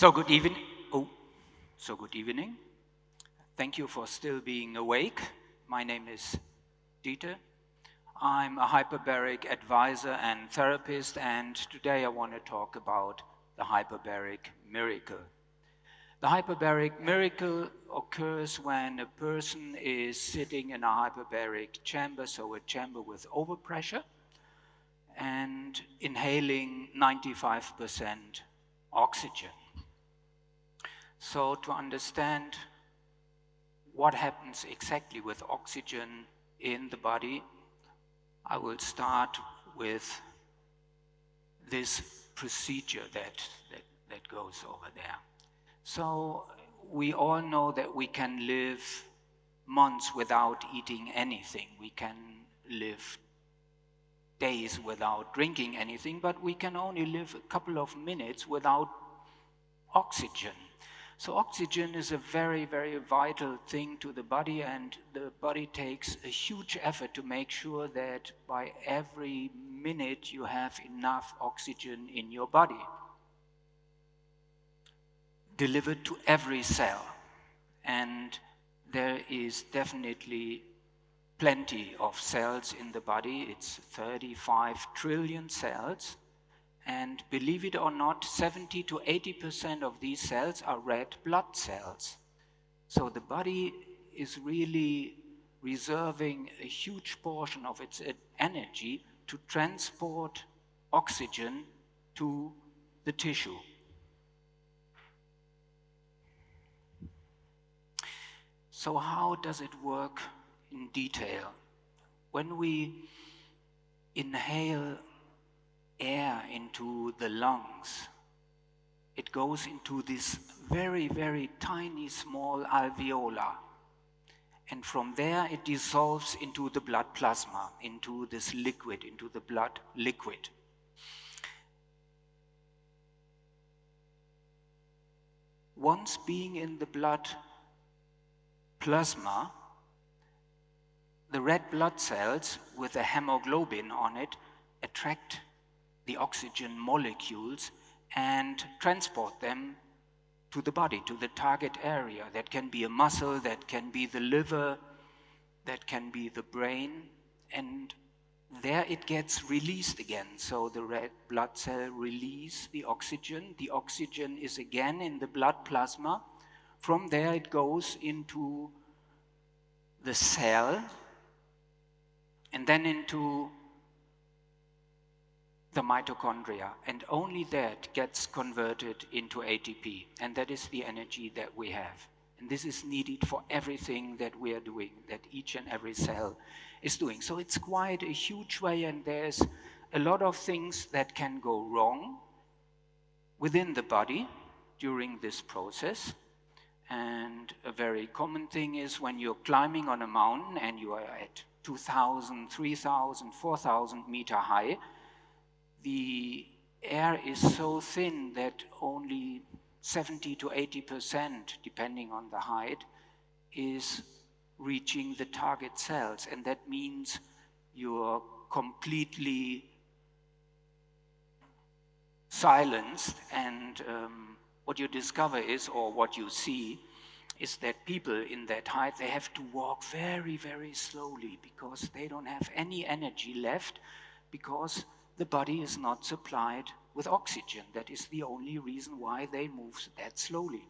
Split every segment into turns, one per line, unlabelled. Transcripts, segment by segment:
So good evening. Good evening. Thank you for still being awake. My name is Dieter. I'm a hyperbaric advisor and therapist, and today I want to talk about the hyperbaric miracle. The hyperbaric miracle occurs when a person is sitting in a hyperbaric chamber, so a chamber with overpressure, and inhaling 95% oxygen. So to understand what happens exactly with oxygen in the body, I will start with this procedure that goes over there. So we all know that we can live months without eating anything. We can live days without drinking anything, but we can only live a couple of minutes without oxygen. So oxygen is a very, very vital thing to the body, and the body takes a huge effort to make sure that by every minute you have enough oxygen in your body, delivered to every cell. And there is definitely plenty of cells in the body. It's 35 trillion cells. And believe it or not, 70 to 80% of these cells are red blood cells. So the body is really reserving a huge portion of its energy to transport oxygen to the tissue. So how does it work in detail? When we inhale air into the lungs, it goes into this very, very tiny, small alveolar. And from there it dissolves into the blood plasma, into this liquid, into the blood liquid. Once being in the blood plasma, the red blood cells with a hemoglobin on it attract the oxygen molecules and transport them to the body, to the target area. That can be a muscle, that can be the liver, that can be the brain, and there it gets released again. So the red blood cell release the oxygen. The oxygen is again in the blood plasma. From there it goes into the cell and then into the mitochondria, and only that gets converted into ATP, and that is the energy that we have. And this is needed for everything that we are doing, that each and every cell is doing. So it's quite a huge way, and there's a lot of things that can go wrong within the body during this process. And a very common thing is when you're climbing on a mountain and you are at 2,000, 3,000, 4,000 meter high, the air is so thin that only 70 to 80%, depending on the height, is reaching the target cells. And that means you're completely silenced, and what you discover is, or what you see, is that people in that height, they have to walk very, very slowly because they don't have any energy left, because the body is not supplied with oxygen. That is the only reason why they move that slowly.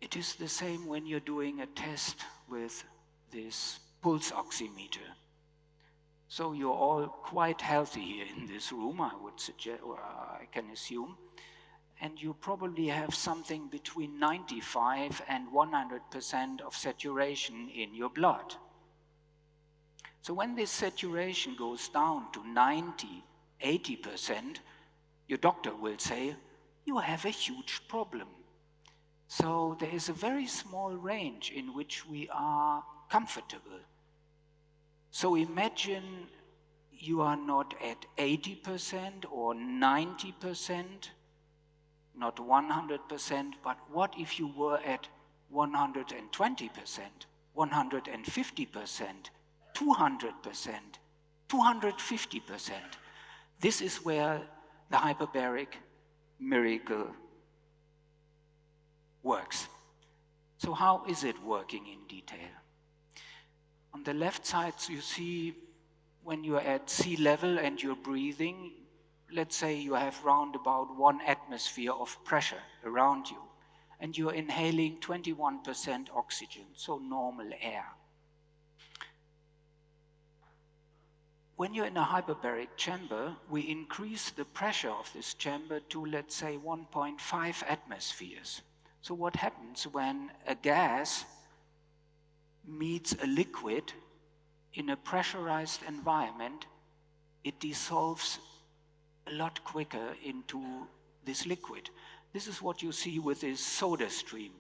It is the same when you're doing a test with this pulse oximeter. So you're all quite healthy here in this room, I would suggest, or I can assume. And you probably have something between 95 and 100% of saturation in your blood. So when this saturation goes down to 90, 80%, your doctor will say, you have a huge problem. So there is a very small range in which we are comfortable. So imagine you are not at 80% or 90%, not 100%, but what if you were at 120%, 150%, 200%, 250%. This is where the hyperbaric miracle works. So how is it working in detail? On the left side, you see when you're at sea level and you're breathing, let's say you have round about 1 atmosphere of pressure around you, and you're inhaling 21% oxygen, so normal air. When you're in a hyperbaric chamber, we increase the pressure of this chamber to, let's say, 1.5 atmospheres. So what happens when a gas meets a liquid in a pressurized environment? It dissolves a lot quicker into this liquid. This is what you see with this soda stream.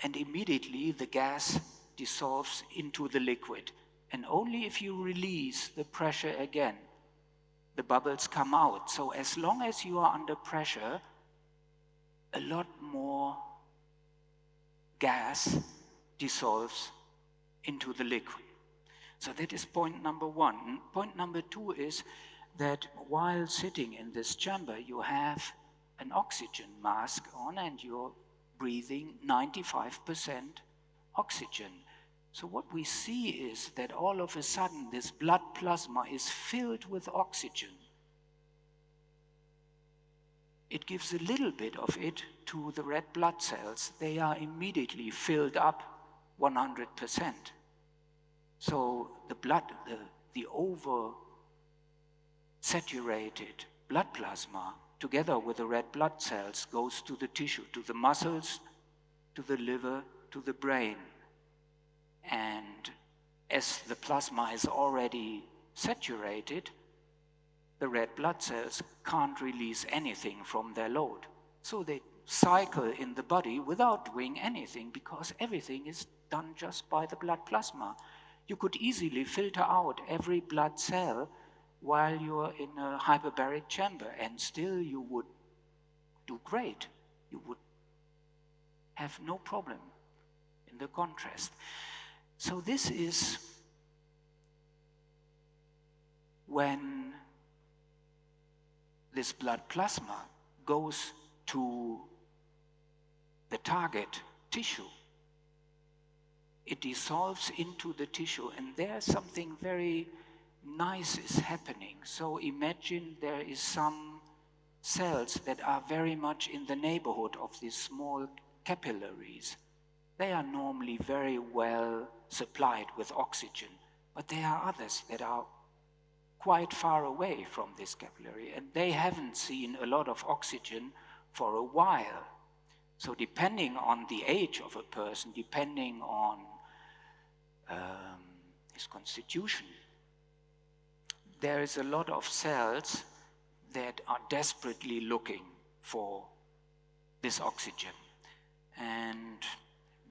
And immediately the gas dissolves into the liquid. And only if you release the pressure again, the bubbles come out. So as long as you are under pressure, a lot more gas dissolves into the liquid. So that is point number 1. Point number 2 is that while sitting in this chamber, you have an oxygen mask on and you're breathing 95% oxygen. So what we see is that all of a sudden this blood plasma is filled with oxygen. It gives a little bit of it to the red blood cells. They are immediately filled up 100%. So the blood, the over-saturated blood plasma, together with the red blood cells, goes to the tissue, to the muscles, to the liver, to the brain. And as the plasma is already saturated, the red blood cells can't release anything from their load. So they cycle in the body without doing anything, because everything is done just by the blood plasma. You could easily filter out every blood cell while you're in a hyperbaric chamber, and still you would do great. You would have no problem in the contrast. So this is when this blood plasma goes to the target tissue. It dissolves into the tissue, and there's something very nice is happening. So imagine there is some cells that are very much in the neighborhood of these small capillaries. They are normally very well supplied with oxygen, but there are others that are quite far away from this capillary, and they haven't seen a lot of oxygen for a while. So depending on the age of a person, depending on his constitution, there is a lot of cells that are desperately looking for this oxygen. And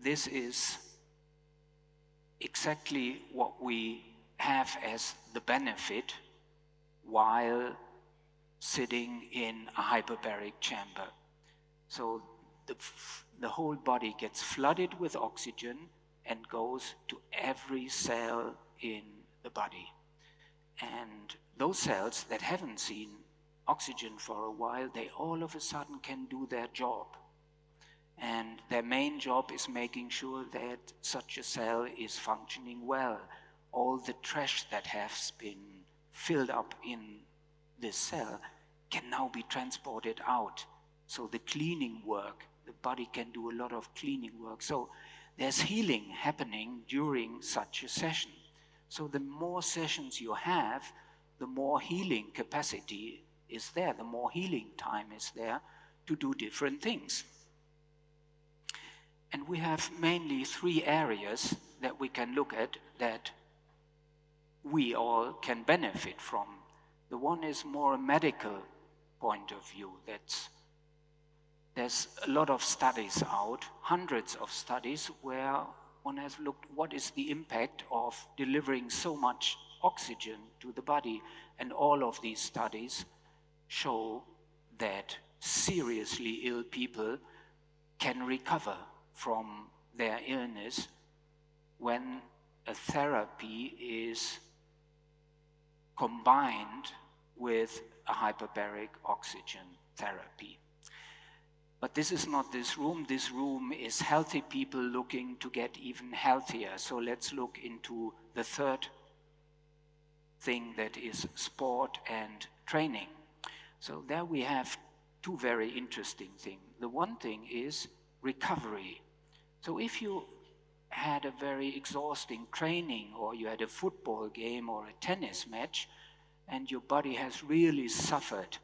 this is exactly what we have as the benefit while sitting in a hyperbaric chamber. So the whole body gets flooded with oxygen and goes to every cell in the body. And those cells that haven't seen oxygen for a while, they all of a sudden can do their job. And their main job is making sure that such a cell is functioning well. All the trash that has been filled up in this cell can now be transported out. So the cleaning work, the body can do a lot of cleaning work. So there's healing happening during such a session. So the more sessions you have, the more healing capacity is there, the more healing time is there to do different things. And we have mainly 3 areas that we can look at that we all can benefit from. The one is more a medical point of view. There's a lot of studies out, hundreds of studies, where one has looked what is the impact of delivering so much oxygen to the body. And all of these studies show that seriously ill people can recover from their illness when a therapy is combined with a hyperbaric oxygen therapy. But this is not this room. This room is healthy people looking to get even healthier. So let's look into the third thing, that is sport and training. So there we have two very interesting things. The one thing is recovery. So if you had a very exhausting training, or you had a football game or a tennis match, and your body has really suffered,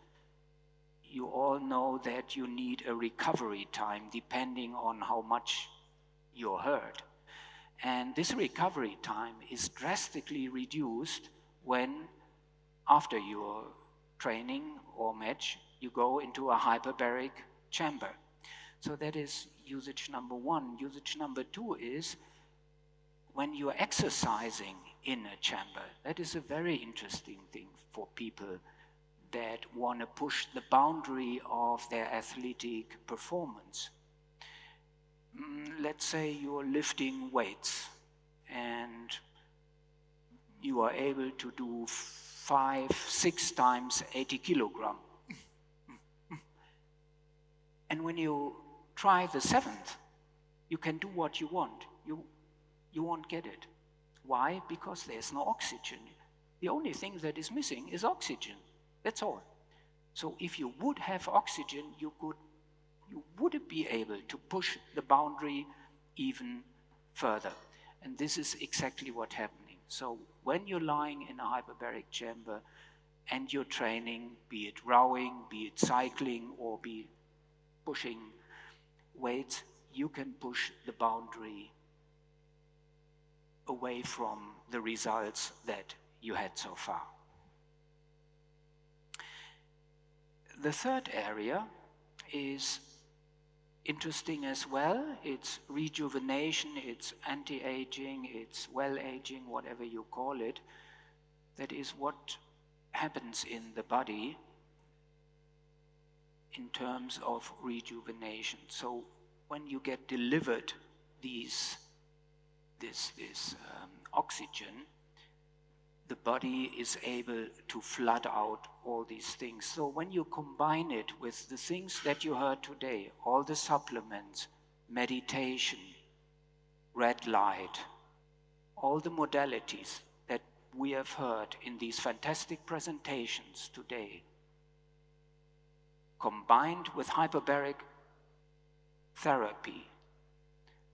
you all know that you need a recovery time depending on how much you're hurt. And this recovery time is drastically reduced when, after your training or match, you go into a hyperbaric chamber. So that is usage number one. Usage number two is when you're exercising in a chamber. That is a very interesting thing for people that want to push the boundary of their athletic performance. Let's say you're lifting weights and you are able to do 5-6 times 80 kilogram. And when you try the 7th, you can do what you want. You won't get it. Why? Because there's no oxygen. The only thing that is missing is oxygen. That's all. So if you would have oxygen, you would be able to push the boundary even further. And this is exactly what's happening. So when you're lying in a hyperbaric chamber and you're training, be it rowing, be it cycling, or be pushing weights, you can push the boundary away from the results that you had so far. The third area is interesting as well. It's rejuvenation, it's anti-aging, it's well-aging, whatever you call it. That is what happens in the body in terms of rejuvenation. So when you get delivered this oxygen, the body is able to flood out all these things. So when you combine it with the things that you heard today, all the supplements, meditation, red light, all the modalities that we have heard in these fantastic presentations today, combined with hyperbaric therapy,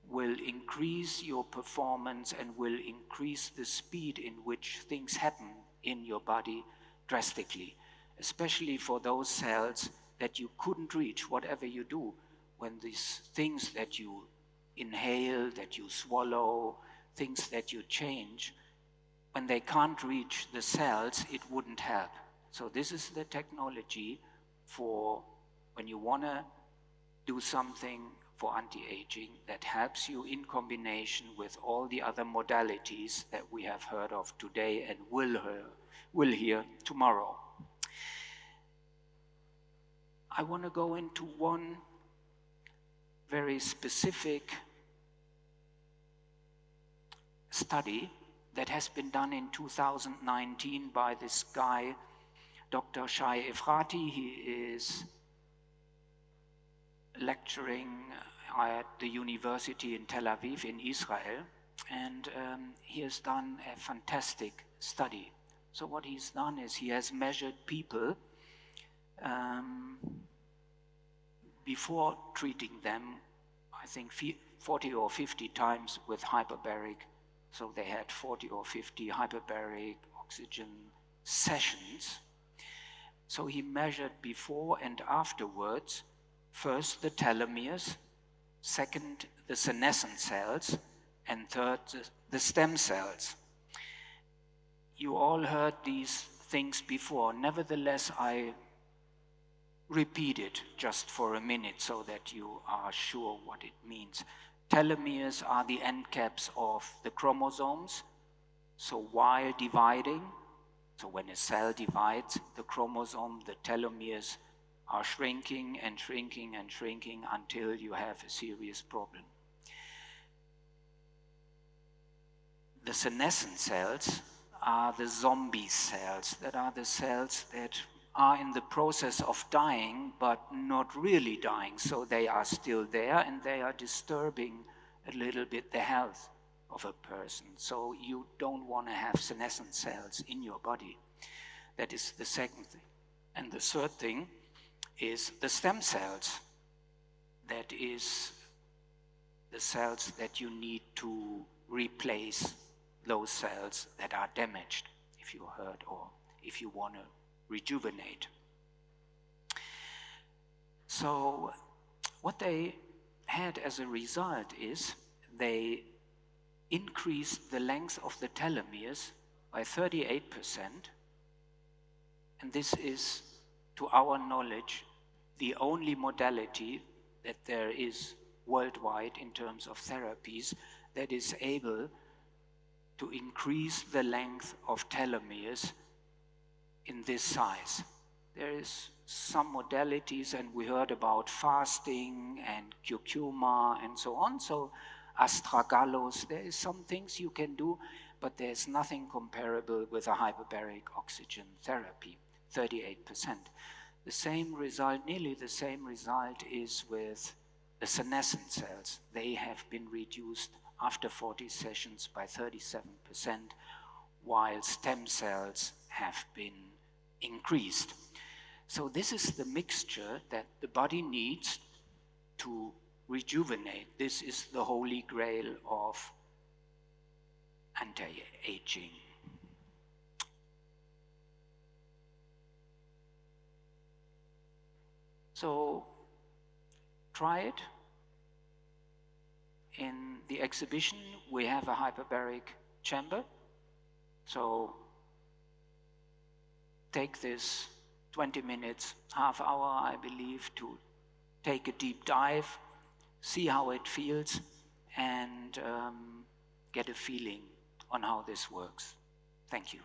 will increase your performance and will increase the speed in which things happen in your body drastically, especially for those cells that you couldn't reach, whatever you do. When these things that you inhale, that you swallow, things that you change, when they can't reach the cells, it wouldn't help. So this is the technology for when you want to do something for anti-aging that helps you in combination with all the other modalities that we have heard of today and will hear tomorrow. I want to go into one very specific study that has been done in 2019 by this guy, Dr. Shai Efrati. He is lecturing at the university in Tel Aviv in Israel, and he has done a fantastic study. So what he's done is he has measured people before treating them, I think 40 or 50 times with hyperbaric. So they had 40 or 50 hyperbaric oxygen sessions. So he measured before and afterwards, first the telomeres, second the senescent cells, and third the stem cells. You all heard these things before. Nevertheless, I repeat it just for a minute so that you are sure what it means. Telomeres are the end caps of the chromosomes. So while dividing, so when a cell divides, the chromosome, the telomeres are shrinking and shrinking and shrinking until you have a serious problem. The senescent cells are the zombie cells. That are the cells that are in the process of dying, but not really dying. So they are still there, and they are disturbing a little bit the health of a person. So you don't want to have senescent cells in your body. That is the second thing. And the third thing is the stem cells. That is the cells that you need to replace those cells that are damaged, if you heard, or if you want to rejuvenate. So what they had as a result is they increased the length of the telomeres by 38%, and this is, to our knowledge, the only modality that there is worldwide in terms of therapies that is able to increase the length of telomeres in this size. There is some modalities, and we heard about fasting and curcuma and so on. So astragalus, there is some things you can do, but there's nothing comparable with a hyperbaric oxygen therapy, 38%. The same result, nearly the same result is with the senescent cells. They have been reduced after 40 sessions by 37%, while stem cells have been increased. So this is the mixture that the body needs to rejuvenate. This is the holy grail of anti-aging. So try it. In the exhibition, we have a hyperbaric chamber. So take this 20 minutes, half hour, I believe, to take a deep dive, see how it feels, and get a feeling on how this works. Thank you.